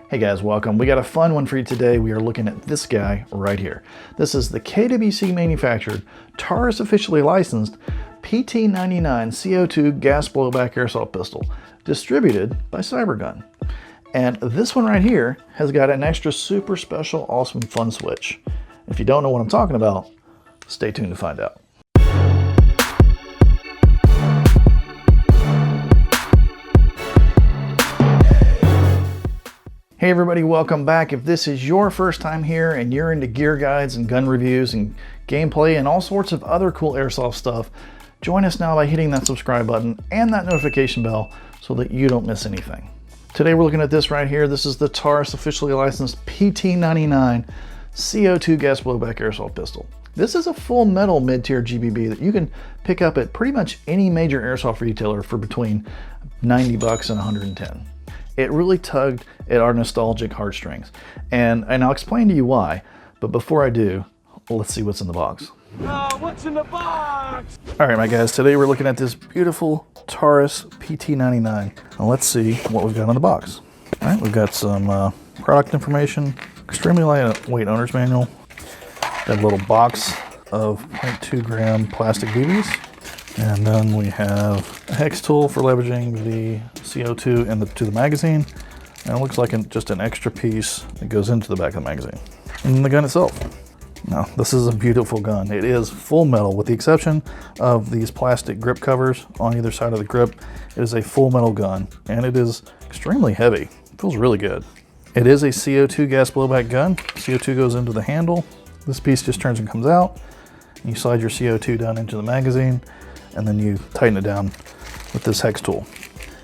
Hey guys, welcome. We got a fun one for you today. We are looking at this guy right here. This is the KWC manufactured, Taurus officially licensed PT99 CO2 gas blowback airsoft pistol, distributed by Cybergun. And this one right here has got an extra super special, awesome fun switch. If you don't know what I'm talking about, stay tuned to find out. Hey everybody, welcome back. If this is your first time here and you're into gear guides and gun reviews and gameplay and all sorts of other cool airsoft stuff, join us now by hitting that subscribe button and that notification bell so that you don't miss anything. Today we're looking at this right here. This is the Taurus officially licensed PT99 CO2 gas blowback airsoft pistol. This is a full metal mid-tier GBB that you can pick up at pretty much any major airsoft retailer for between 90 bucks and 110. It really tugged at our nostalgic heartstrings. And I'll explain to you why, but before I do, let's see what's in the box. What's in the box? All right, my guys, today we're looking at this beautiful Taurus PT99. Now let's see what we've got in the box. All right, we've got some product information, extremely lightweight owner's manual, got a little box of 0.2 gram plastic BBs, and then we have a hex tool for leveraging the CO2 to the magazine. And it looks like just an extra piece that goes into the back of the magazine. And then the gun itself. Now, this is a beautiful gun. It is full metal with the exception of these plastic grip covers on either side of the grip. It is a full metal gun and it is extremely heavy. It feels really good. It is a CO2 gas blowback gun. CO2 goes into the handle. This piece just turns and comes out. You slide your CO2 down into the magazine, and then you tighten it down with this hex tool.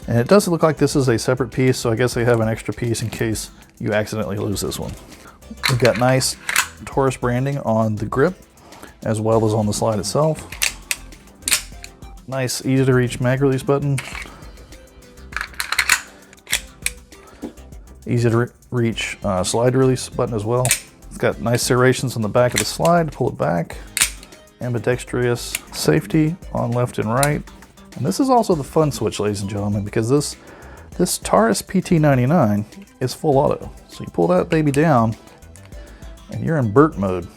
And it does look like this is a separate piece, so I guess they have an extra piece in case you accidentally lose this one. We've got nice Taurus branding on the grip as well as on the slide itself. Nice easy to reach mag release button. Easy to reach slide release button as well. It's got nice serrations on the back of the slide to pull it back. Ambidextrous safety on left and right. And this is also the fun switch, ladies and gentlemen, because this Taurus PT99 is full auto. So you pull that baby down and you're in BRRRRT mode.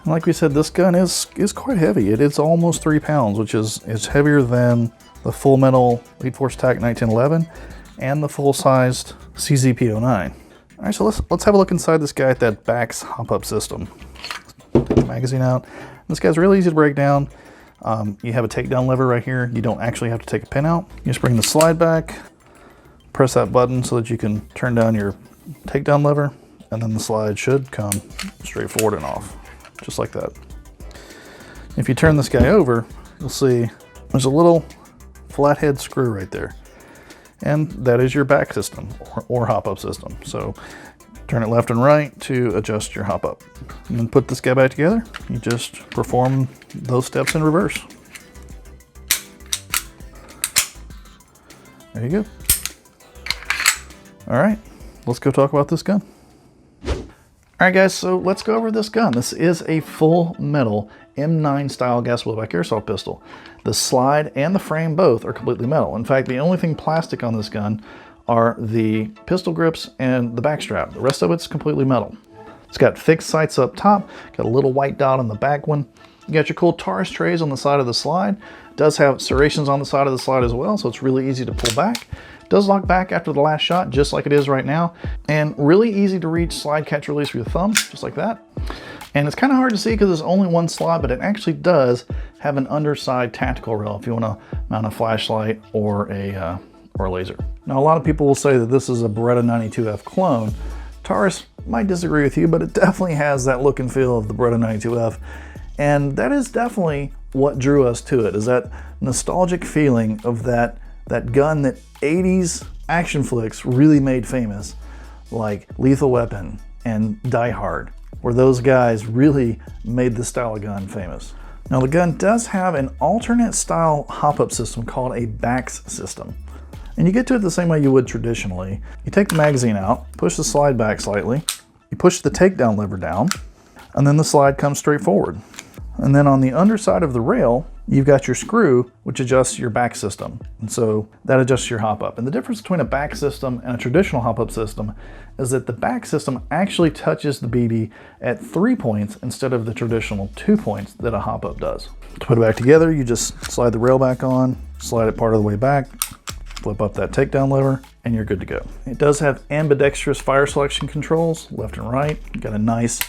And like we said, this gun is quite heavy. It is almost 3 pounds, which is heavier than the full metal Lead Force TAC 1911 and the full-sized CZP09. All right, so let's have a look inside this guy at that BAX hop-up system. Take the magazine out. This guy's really easy to break down. You have a takedown lever right here. You don't actually have to take a pin out. You just bring the slide back, press that button so that you can turn down your takedown lever, and then the slide should come straight forward and off, just like that. If you turn this guy over, you'll see there's a little flathead screw right there. And that is your back system or hop-up system. So turn it left and right to adjust your hop-up. And then put this guy back together. You just perform those steps in reverse. There you go. All right, let's go talk about this gun. All right, guys, so let's go over this gun. This is a full metal M9 style gas blowback airsoft pistol. The slide and the frame both are completely metal. In fact, the only thing plastic on this gun are the pistol grips and the back strap. The rest of it's completely metal. It's got fixed sights up top, got a little white dot on the back one. You got your cool Taurus trays on the side of the slide. It does have serrations on the side of the slide as well, so it's really easy to pull back. It does lock back after the last shot, just like it is right now. And really easy to reach slide catch release with your thumb, just like that. And it's kind of hard to see because there's only one slot, but it actually does have an underside tactical rail if you want to mount a flashlight or a laser. Now, a lot of people will say that this is a Beretta 92F clone. Taurus might disagree with you, but it definitely has that look and feel of the Beretta 92F. And that is definitely what drew us to it, is that nostalgic feeling of that gun that 80s action flicks really made famous, like Lethal Weapon and Die Hard, where those guys really made this style of gun famous. Now, the gun does have an alternate style hop-up system called a BAX system. And you get to it the same way you would traditionally. You take the magazine out, push the slide back slightly, you push the takedown lever down, and then the slide comes straight forward. And then on the underside of the rail, you've got your screw, which adjusts your back system. And so that adjusts your hop up. And the difference between a back system and a traditional hop up system is that the back system actually touches the BB at 3 points instead of the traditional 2 points that a hop up does. To put it back together, you just slide the rail back on, slide it part of the way back, flip up that takedown lever, and you're good to go. It does have ambidextrous fire selection controls, left and right. You've got a nice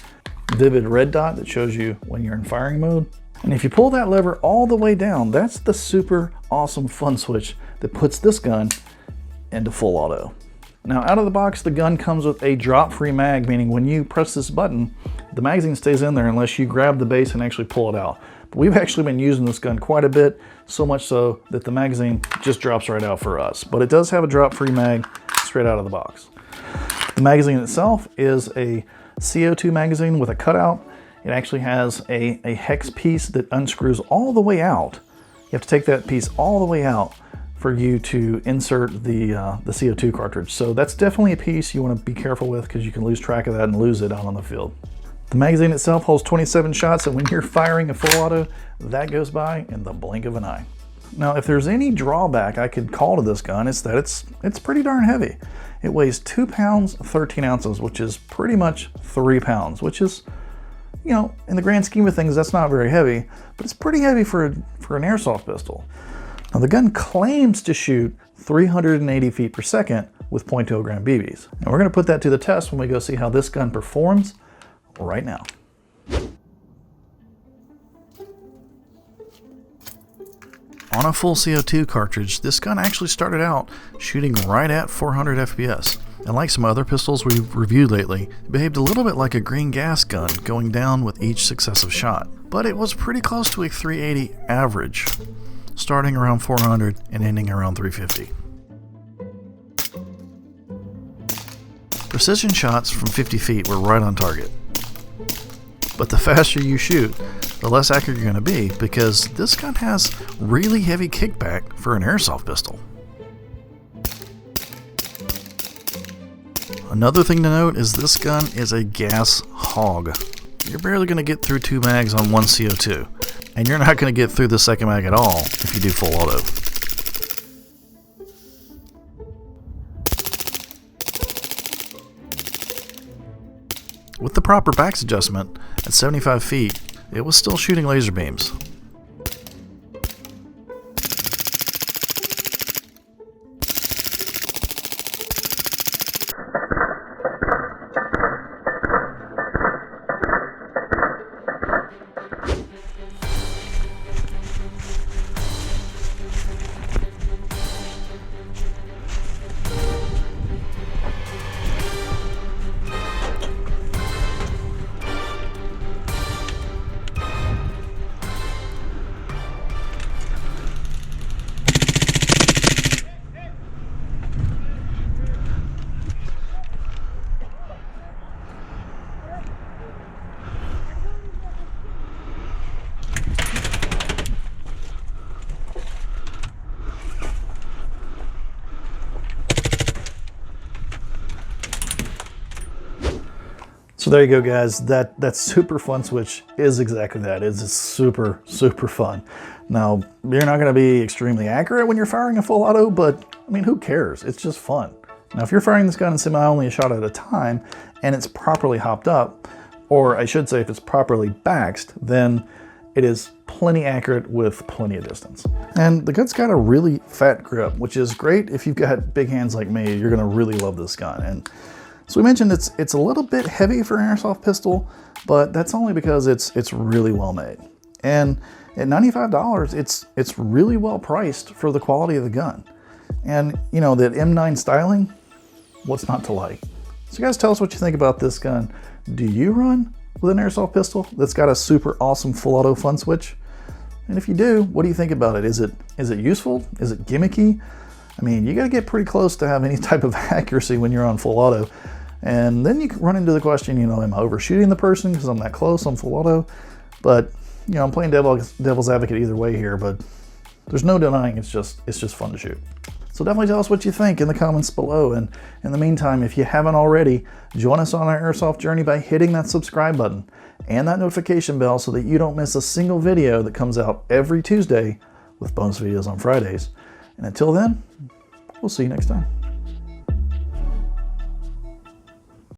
vivid red dot that shows you when you're in firing mode. And if you pull that lever all the way down, that's the super awesome fun switch that puts this gun into full auto. Now out of the box, the gun comes with a drop-free mag, meaning when you press this button, the magazine stays in there unless you grab the base and actually pull it out. But we've actually been using this gun quite a bit, so much so that the magazine just drops right out for us. But it does have a drop-free mag straight out of the box. The magazine itself is a CO2 magazine with a cutout. It actually has a hex piece that unscrews all the way out. You have to take that piece all the way out for you to insert the CO2 cartridge. So that's definitely a piece you want to be careful with because you can lose track of that and lose it out on the field. The magazine itself holds 27 shots, and when you're firing a full auto, that goes by in the blink of an eye. Now, if there's any drawback I could call to this gun, it's that it's pretty darn heavy. It weighs 2 pounds, 13 ounces, which is pretty much 3 pounds, which is, you know, in the grand scheme of things, that's not very heavy, but it's pretty heavy for an airsoft pistol. Now, the gun claims to shoot 380 feet per second with .20 gram BBs. And we're gonna put that to the test when we go see how this gun performs right now. On a full CO2 cartridge, this gun actually started out shooting right at 400 FPS. And like some other pistols we've reviewed lately, it behaved a little bit like a green gas gun, going down with each successive shot. But it was pretty close to a 380 average, starting around 400 and ending around 350. Precision shots from 50 feet were right on target. But the faster you shoot, the less accurate you're going to be, because this gun has really heavy kickback for an airsoft pistol. Another thing to note is this gun is a gas hog. You're barely going to get through 2 mags on one CO2, and you're not going to get through the second mag at all if you do full auto. With the proper back adjustment, at 75 feet, it was still shooting laser beams. So there you go, guys. That super fun switch is exactly that. It's super, super fun. Now, you're not going to be extremely accurate when you're firing a full auto, but I mean, who cares? It's just fun. Now, if you're firing this gun in semi only a shot at a time and it's properly hopped up, or I should say if it's properly baxed, then it is plenty accurate with plenty of distance. And the gun's got a really fat grip, which is great if you've got big hands like me. You're going to really love this gun. And so we mentioned it's a little bit heavy for an airsoft pistol, but that's only because it's really well made. And at $95, it's really well priced for the quality of the gun. And you know, that M9 styling, what's not to like? So guys, tell us what you think about this gun. Do you run with an airsoft pistol that's got a super awesome full auto fun switch? And if you do, what do you think about it? Is it useful? Is it gimmicky? I mean, you gotta get pretty close to have any type of accuracy when you're on full auto. And then you can run into the question, you know, am I overshooting the person because I'm that close on full auto? But, you know, I'm playing devil's advocate either way here, but there's no denying it's just fun to shoot. So definitely tell us what you think in the comments below. And in the meantime, if you haven't already, join us on our airsoft journey by hitting that subscribe button and that notification bell so that you don't miss a single video that comes out every Tuesday with bonus videos on Fridays. And until then, we'll see you next time.